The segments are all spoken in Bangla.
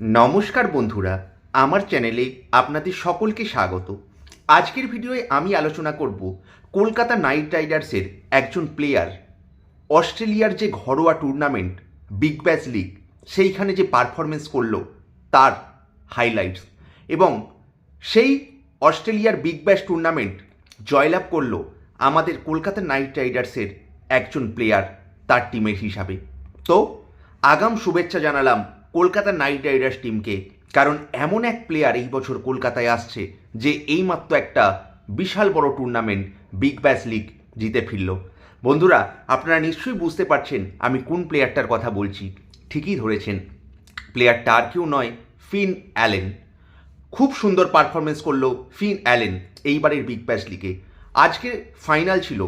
নমস্কার বন্ধুরা, আমার চ্যানেলে আপনাদের সকলকে স্বাগত। আজকের ভিডিওয়ে আমি আলোচনা করব কলকাতা নাইট রাইডার্সের একজন প্লেয়ার অস্ট্রেলিয়ার যে ঘরোয়া টুর্নামেন্ট বিগ ব্যাশ লিগ সেইখানে যে পারফরমেন্স করলো তার হাইলাইটস, এবং সেই অস্ট্রেলিয়ার বিগ ব্যাশ টুর্নামেন্ট জয়লাভ করলো আমাদের কলকাতা নাইট রাইডার্সের একজন প্লেয়ার তার টিমের হিসাবে। তো আগাম শুভেচ্ছা জানালাম কলকাতা নাইট রাইডার্স টিমকে, কারণ এমন এক প্লেয়ার এই বছর কলকাতায় আসছে যে এইমাত্র একটা বিশাল বড় টুর্নামেন্ট বিগ ব্যাশ লিগ জিতে ফিরল। বন্ধুরা, আপনারা নিশ্চয়ই বুঝতে পারছেন আমি কোন প্লেয়ারটার কথা বলছি। ঠিকই ধরেছেন, প্লেয়ারটা আর কেউ নয়, ফিন অ্যালেন। খুব সুন্দর পারফরমেন্স করলো ফিন অ্যালেন এইবারের বিগ ব্যাশ লিগে। আজকে ফাইনাল ছিল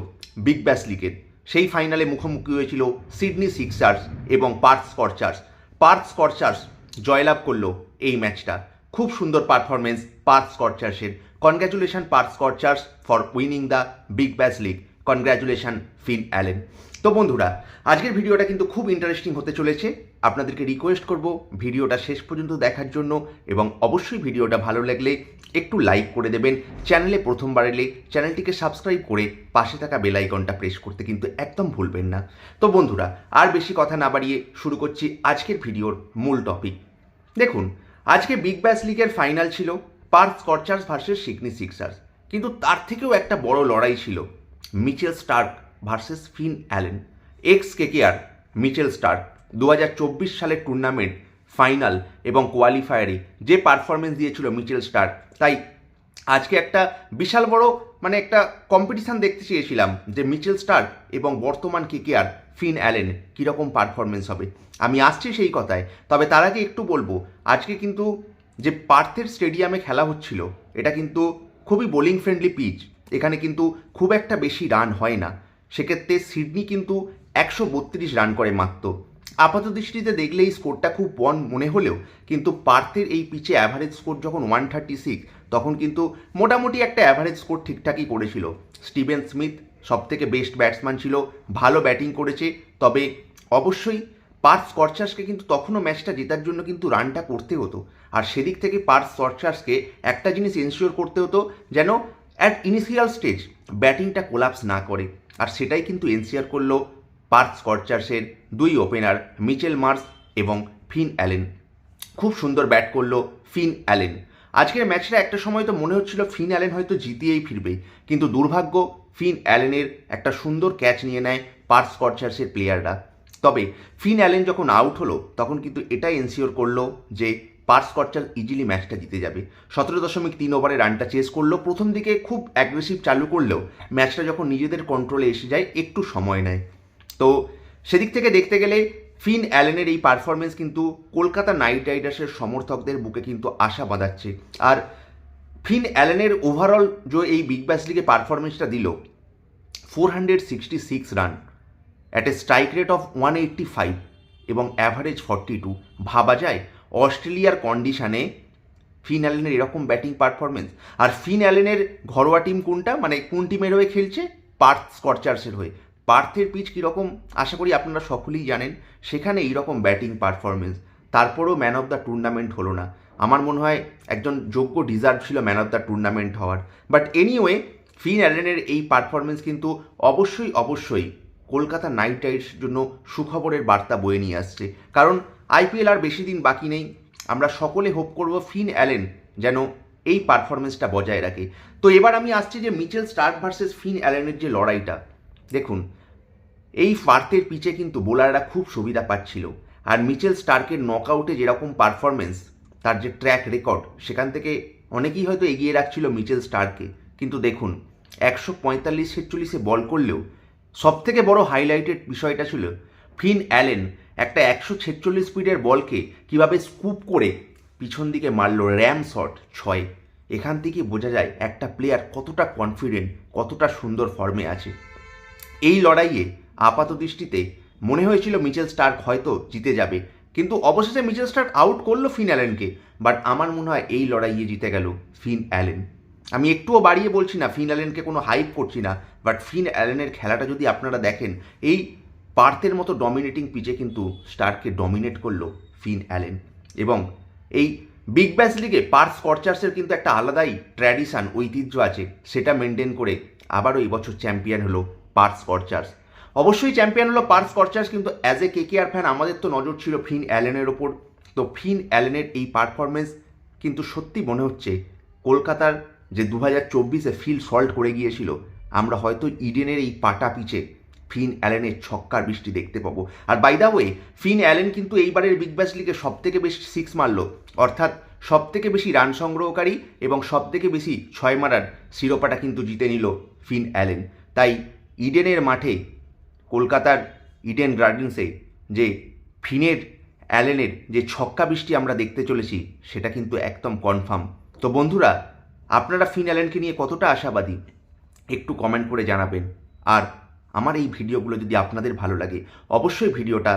বিগ ব্যাশ লিগের। সেই ফাইনালে মুখোমুখি হয়েছিল সিডনি সিক্সার্স এবং পার্থ স্করচার্স জয়লাভ করলো এই ম্যাচটা। খুব সুন্দর পারফরমেন্স পার্থ স্করচার্সের। Congratulation Perth Scorchers for winning the Big Bash League. Congratulation Finn Allen. তো বন্ধুরা, আজকের ভিডিওটা কিন্তু খুব ইন্টারেস্টিং হতে চলেছে। আপনাদেরকে রিকোয়েস্ট করব ভিডিওটা শেষ পর্যন্ত দেখার জন্য, এবং অবশ্যই ভিডিওটা ভালো লাগলে একটু লাইক করে দেবেন। চ্যানেলে প্রথমবার এলে চ্যানেলটিকে সাবস্ক্রাইব করে পাশে থাকা বেল আইকনটা প্রেস করতে কিন্তু একদম ভুলবেন না। তো বন্ধুরা, আর বেশি কথা না বাড়িয়ে শুরু করছি আজকের ভিডিওর মূল টপিক। দেখুন, আজকে বিগ ব্যাশ লিগের ফাইনাল ছিল Perth Scorchers versus Sydney Sixers, কিন্তু তার থেকেও একটা বড় লড়াই ছিল Mitchell Starc versus Finn Allen. Ex KKR Mitchell Starc 2024 সালের টুর্নামেন্ট ফাইনাল এবং কোয়ালিফায়ারে যে পারফরমেন্স দিয়েছিল মিচেল স্টার্ক, তাই আজকে একটা বিশাল বড় একটা কম্পিটিশান দেখতে চেয়েছিলাম যে মিচেল স্টার্ক এবং বর্তমান কেকেআর ফিন অ্যালেন কীরকম পারফরমেন্স হবে। আমি আসছি সেই কথায়, তবে তার আগে একটু বলবো, আজকে কিন্তু যে পার্থের স্টেডিয়ামে খেলা হচ্ছিল এটা কিন্তু খুবই বোলিং ফ্রেন্ডলি পিচ। এখানে কিন্তু খুব একটা বেশি রান হয় না। সেক্ষেত্রে সিডনি কিন্তু 132 রান করে মাত্র। আপাত দৃষ্টিতে দেখলে এই স্কোরটা খুব কম মনে হলেও কিন্তু পার্থের এই পিচে অ্যাভারেজ স্কোর যখন 136, তখন কিন্তু মোটামুটি একটা অ্যাভারেজ স্কোর ঠিকঠাকই করেছিল। স্টিভেন স্মিথ সবথেকে বেস্ট ব্যাটসম্যান ছিল, ভালো ব্যাটিং করেছে। তবে অবশ্যই পার্থ স্করচার্সকে কিন্তু তখনও ম্যাচটা জেতার জন্য কিন্তু রানটা করতে হতো, আর সেদিক থেকে পার্থ স্করচার্সকে একটা জিনিস এনশিওর করতে হতো যেন অ্যাট ইনিশিয়াল স্টেজ ব্যাটিংটা কোলাপস না করে, আর সেটাই কিন্তু এনশিওর করলো পার্থ স্করচার্সের দুই ওপেনার মিচেল মার্শ এবং ফিন অ্যালেন। খুব সুন্দর ব্যাট করলো ফিন অ্যালেন। আজকের ম্যাচটা একটা সময় তো মনে হচ্ছিল ফিন অ্যালেন হয়তো জিতিয়েই ফিরবে, কিন্তু দুর্ভাগ্য ফিন অ্যালেনের একটা সুন্দর ক্যাচ নিয়ে নেয় পার্থ স্করচার্সের প্লেয়াররা। তবে ফিন অ্যালেন যখন আউট হলো তখন কিন্তু এটাই এনশিওর করলো যে পার্থ স্করচার্স ইজিলি ম্যাচটা জিতে যাবে। 17.3 ওভারে রানটা চেস করলো। প্রথম দিকে খুব অ্যাগ্রেসিভ চালু করলেও ম্যাচটা যখন নিজেদের কন্ট্রোলে এসে যায় একটু সময় নেয়। তো সেদিক থেকে দেখতে গেলে ফিন অ্যালেনের এই পারফরমেন্স কিন্তু কলকাতা নাইট রাইডার্সের সমর্থকদের বুকে কিন্তু আশা বাঁধাচ্ছে। আর ফিন অ্যালেনের ওভারঅল যে এই বিগ ব্যাশ লিগে পারফরমেন্সটা দিল 466 run at a strike rate of 185 এবং অ্যাভারেজ 42। ভাবা যায় অস্ট্রেলিয়ার কন্ডিশানে ফিন অ্যালেনের এরকম ব্যাটিং পারফরমেন্স। আর ফিন অ্যালেনের ঘরোয়া টিম কোনটা, কোন টিমের হয়ে খেলছে? পার্থ স্করচার্সের হয়ে। পার্থের পিচ কীরকম আশা করি আপনারা সকলেই জানেন। সেখানে এইরকম ব্যাটিং পারফরমেন্স, তারপরেও ম্যান অফ দ্য টুর্নামেন্ট হলো না। আমার মনে হয় একজন যোগ্য ডিজার্ভ ছিল ম্যান অফ দ্য টুর্নামেন্ট হওয়ার। বাট এনিওয়ে, ফিন অ্যালেনের এই পারফরমেন্স কিন্তু অবশ্যই কলকাতা নাইট রাইডার্সের জন্য সুখবরের বার্তা বয়ে নিয়ে আসছে। কারণ আইপিএল আর বেশি দিন বাকি নেই। আমরা সকলে হোপ করব ফিন অ্যালেন যেন এই পারফরমেন্সটা বজায় রাখে। তো এবার আমি আসছি যে মিচেল স্টার্ক ভার্সেস ফিন অ্যালেনের যে লড়াইটা। দেখুন, এই পার্থের পিচে কিন্তু বোলাররা খুব সুবিধা পাচ্ছিল, আর মিচেল স্টার্কের নকআউটে যেরকম পারফরমেন্স, তার যে ট্র্যাক রেকর্ড, সেখান থেকে অনেকেই হয়তো এগিয়ে রাখছিল মিচেল স্টার্ককে। কিন্তু দেখুন, 145-46 বল করলেও সবথেকে বড় হাইলাইটেড বিষয়টা ছিল ফিন অ্যালেন একটা 146 স্পিডের বলকে কিভাবে স্কুপ করে পিছন দিকে মারল র্যাম শট 6। এখান থেকে বোঝা যায় একটা প্লেয়ার কতটা কনফিডেন্ট, কতটা সুন্দর ফর্মে আছে। এই লড়াইয়ে আপাত দৃষ্টিতে মনে হয়েছিল মিচেল স্টার্ক হয়তো জিতে যাবে, কিন্তু অবশেষে মিচেল স্টার্ক আউট করলো ফিন অ্যালেনকে। বাট আমার মনে হয় এই লড়াইয়ে জিতে গেল ফিন অ্যালেন। আমি একটুও বাড়িয়ে বলছি না, ফিন অ্যালেনকে কোনো হাইপ করছি না, বাট ফিন অ্যালেনের খেলাটা যদি আপনারা দেখেন, এই পার্থের মতো ডমিনেটিং পিচে কিন্তু স্টার্ককে ডমিনেট করলো ফিন অ্যালেন। এবং এই বিগ ব্যাশ লিগে পার্থ স্করচার্সের কিন্তু একটা আলাদাই ট্র্যাডিশন ঐতিহ্য আছে, সেটা মেনটেন করে আবারও এই বছর চ্যাম্পিয়ন হলো পার্থ স্করচার্স। অবশ্যই চ্যাম্পিয়ন হলো পার্থ স্করচার্স, কিন্তু অ্যাজ এ কেকেআর ফ্যান আমাদের তো নজর ছিল ফিন অ্যালেনের ওপর। তো ফিন অ্যালেনের এই পারফরমেন্স কিন্তু সত্যি মনে হচ্ছে কলকাতার যে 2024-এ ফিল সল্ট করে গিয়েছিল, আমরা হয়তো ইডেনের এই পাটা পিচে ফিন অ্যালেনের ছক্কার বৃষ্টি দেখতে পাবো। আর by the way, Finn Allen কিন্তু এইবারের বিগ ব্যাশ লিগে সবথেকে বেশি সিক্স মারলো, অর্থাৎ সবথেকে বেশি রান সংগ্রহকারী এবং সবথেকে বেশি ছয় মারার শিরোপাটা কিন্তু জিতে নিল ফিন অ্যালেন। তাই ইডেনের মাঠে, কলকাতার ইডেন গার্ডেন্সে যে ফিনের অ্যালেনের যে ছক্কা বৃষ্টি আমরা দেখতে চলেছি, সেটা কিন্তু একদম কনফার্ম। তো বন্ধুরা, আপনারা ফিন অ্যালেনকে নিয়ে কতটা আশাবাদী একটু কমেন্ট করে জানাবেন। আর আমার এই ভিডিওগুলো যদি আপনাদের ভালো লাগে, অবশ্যই ভিডিওটা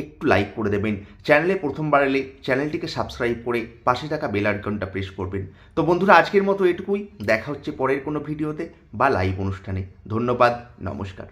একটু লাইক করে দেবেন। চ্যানেলে প্রথমবার এলে চ্যানেলটিকে সাবস্ক্রাইব করে পাশে থাকা বেল আইকনটা প্রেস করবেন। তো বন্ধুরা, আজকের মতো এটুকুই। দেখা হচ্ছে পরের কোনো ভিডিওতে বা লাইভ অনুষ্ঠানে। ধন্যবাদ, নমস্কার।